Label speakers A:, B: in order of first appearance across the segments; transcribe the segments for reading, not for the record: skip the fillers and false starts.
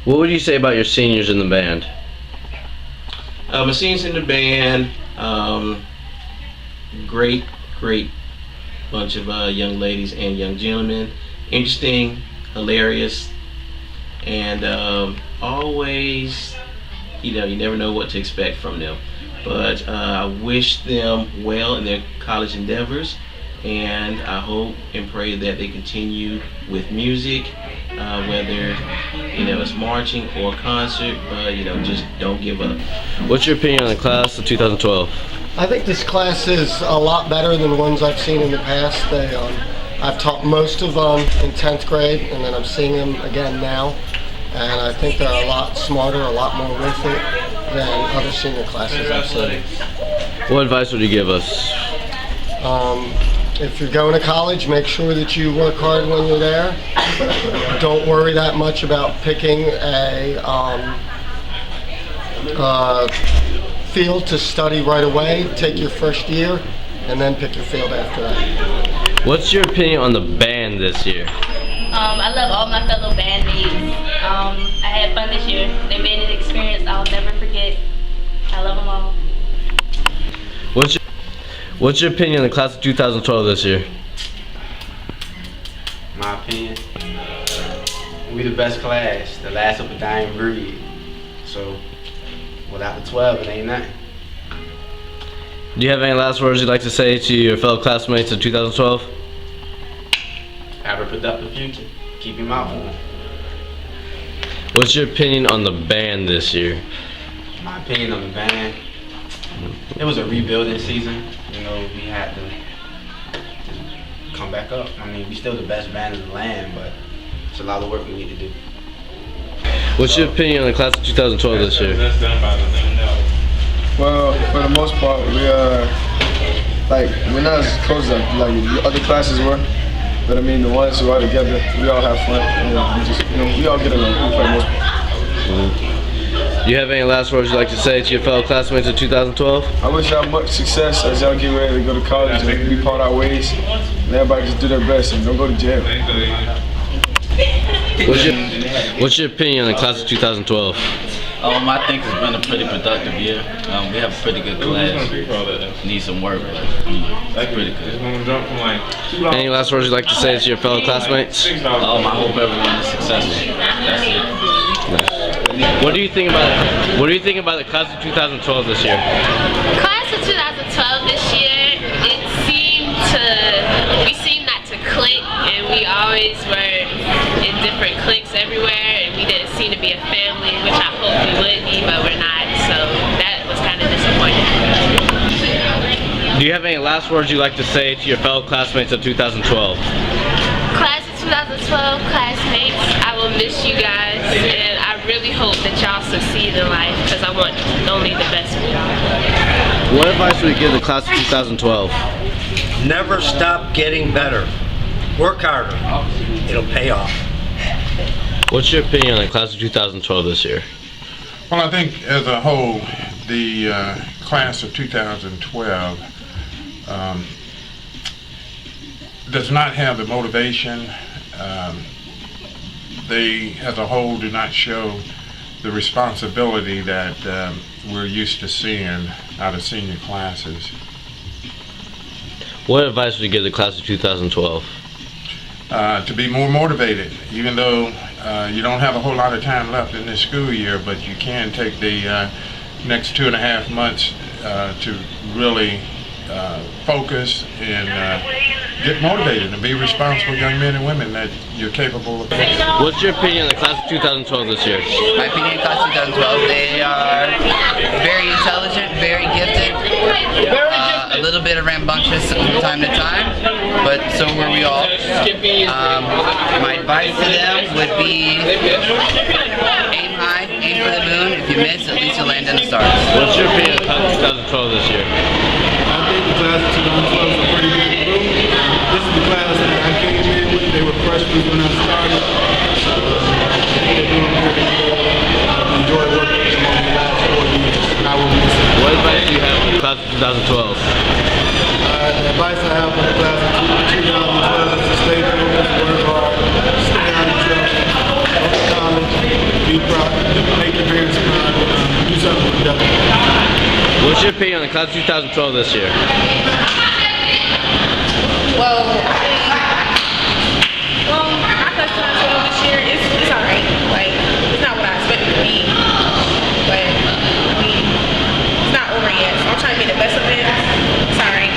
A: What would you say about your seniors in the band?
B: My seniors in the band, great bunch of young ladies and young gentlemen. Interesting, hilarious, and always, you never know what to expect from them. But I wish them well in their college endeavors, and I hope and pray that they continue with music, whether it's marching or concert, but just don't give up.
A: What's your opinion on the class of 2012?
C: I think this class is a lot better than ones I've seen in the past. I've taught most of them in 10th grade, and then I'm seeing them again now. And I think they're a lot smarter, a lot more with it than other senior classes I've seen.
A: What advice would you give us?
C: If you're going to college, make sure that you work hard when you're there. Don't worry that much about picking a field to study right away. Take your first year and then pick your field after that.
A: What's your opinion on the band this year?
D: I love all my fellow bandmates. I had fun this year. They made an experience I'll never forget. I love them all.
A: What's your opinion on the class of 2012 this year?
E: My opinion, we the best class, the last of a dying breed. So without the 12, it ain't nothing.
A: Do you have any last words you'd like to say to your fellow classmates of 2012?
E: Have a productive future. Keep your mouth on.
A: What's your opinion on the band this year?
E: My opinion on the band, it was a rebuilding season. We had to come back up. I mean, we still the best band in the land, but it's a lot of work we need to do.
A: What's your opinion on the class of 2012 this year?
F: Well, for the most part, we're not as close as the other classes were. But I mean, the ones who are together, we all have fun. We all get along for the most part.
A: Do you have any last words you'd like to say to your fellow classmates of 2012?
F: I wish y'all much success as y'all get ready to go to college and be part our ways. And everybody just do their best and don't go to jail.
A: What's your opinion on the class of 2012?
G: I think it's been a pretty productive year. We have a pretty good class. Need some work. That's pretty good.
A: Any last words you'd like to say to your fellow classmates?
G: I hope everyone is successful. That's it.
A: What do you think about the class of 2012 this year?
D: Class of 2012 this year, we seemed not to click, and we always were in different cliques everywhere, and we didn't seem to be a family, which I hope we would be, but we're not, so that was kind of disappointing.
A: Do you have any last words you'd like to say to your fellow classmates of 2012?
D: Class of 2012 classmates, I will miss you guys, and I really hope that y'all succeed in life, because I want only the best for y'all.
A: What advice would you give the class of 2012?
H: Never stop getting better. Work harder. It'll pay off.
A: What's your opinion on the class of 2012 this year?
I: Well, I think as a whole, the class of 2012 does not have the motivation. They, as a whole, do not show the responsibility that we're used to seeing out of senior classes.
A: What advice would you give the class of 2012?
I: To be more motivated, even though you don't have a whole lot of time left in this school year, but you can take the next 2.5 months to really focus and get motivated and be responsible young men and women that you're capable of.
A: What's your opinion on the class of 2012 this year?
J: My opinion on class of 2012, they are very intelligent, very gifted, a little bit rambunctious from time to time, but so were we all. My advice to them would be aim high, aim for the moon. If you miss, at least you'll land in the stars.
A: What's your opinion on the class of 2012 this year?
F: I think the class of 2012 is a pretty good group. This is the class that I came in with. They were freshmen when I started. They're doing pretty good. I've enjoyed working with them over the last 4 years. And I will miss them.
A: What advice do you have for the class of 2012?
F: The advice I have for the class of 2012 is to stay focused, work hard, stay out of trouble, go to college, be proud.
A: What's your opinion on the class of 2012 this year?
K: Well, my class of 2012 this year is alright. Like, it's not what I expected it to be. But, I mean, it's not over yet. So I'm trying to get the best of it. It's alright.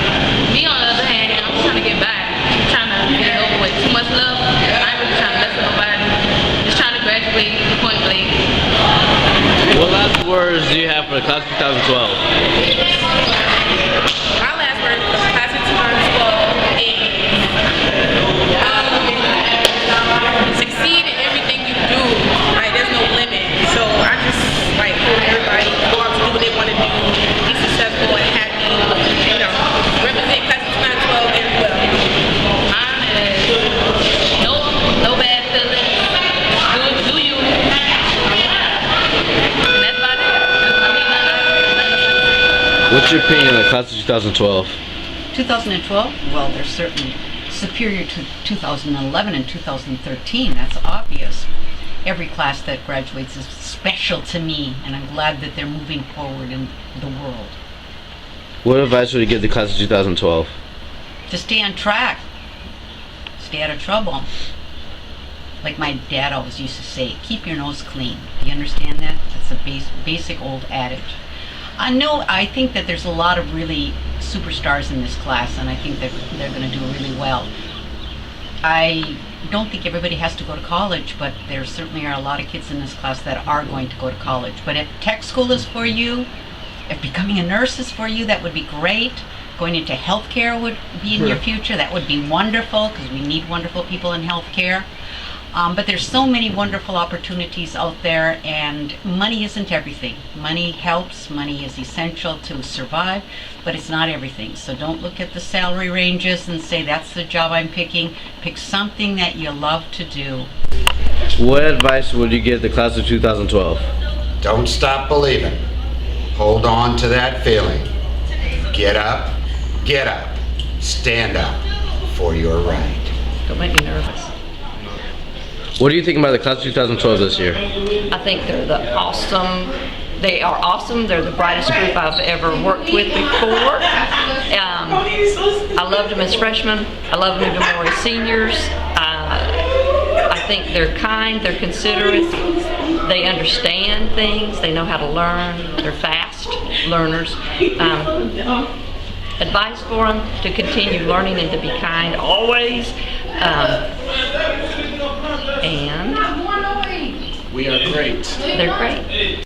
L: Me, on the other hand, I'm trying to get back. I'm trying to get it over with. Too much love. I ain't really trying to mess with nobody. Just trying to graduate point blank.
A: What last words do you have for the class of 2012?
K: My last word for the class of 2012 is succeed in everything you do. Like, there's no limit. So I just like hope everybody go out to do what they want to do, be successful and happy. You know, represent class of 2012 very well.
L: Mine is no bad feelings. Do you? And that's about it.
A: What's your opinion on the class of 2012?
M: 2012? Well, they're certainly superior to 2011 and 2013. That's obvious. Every class that graduates is special to me, and I'm glad that they're moving forward in the world.
A: What advice would you give the class of 2012?
M: To stay on track. Stay out of trouble. Like my dad always used to say, keep your nose clean. Do you understand that? That's a basic old adage. I think that there's a lot of really superstars in this class, and I think that they're going to do really well. I don't think everybody has to go to college, but there certainly are a lot of kids in this class that are going to go to college. But if tech school is for you, if becoming a nurse is for you, that would be great. Going into healthcare would be in your future. That would be wonderful, because we need wonderful people in healthcare. But there's so many wonderful opportunities out there, and money isn't everything. Money helps, money is essential to survive, but it's not everything. So don't look at the salary ranges and say that's the job I'm picking. Pick something that you love to do.
A: What advice would you give the class of 2012?
N: Don't stop believing. Hold on to that feeling. Get up, stand up for your right.
L: Don't make me nervous.
A: What do you think about the class of 2012 this year?
L: I think they're awesome. They are awesome. They're the brightest group I've ever worked with before. I loved them as freshmen. I love them even more as seniors. I think they're kind. They're considerate. They understand things. They know how to learn. They're fast learners. Advice for them to continue learning and to be kind always. And
F: we are great.
L: They're great.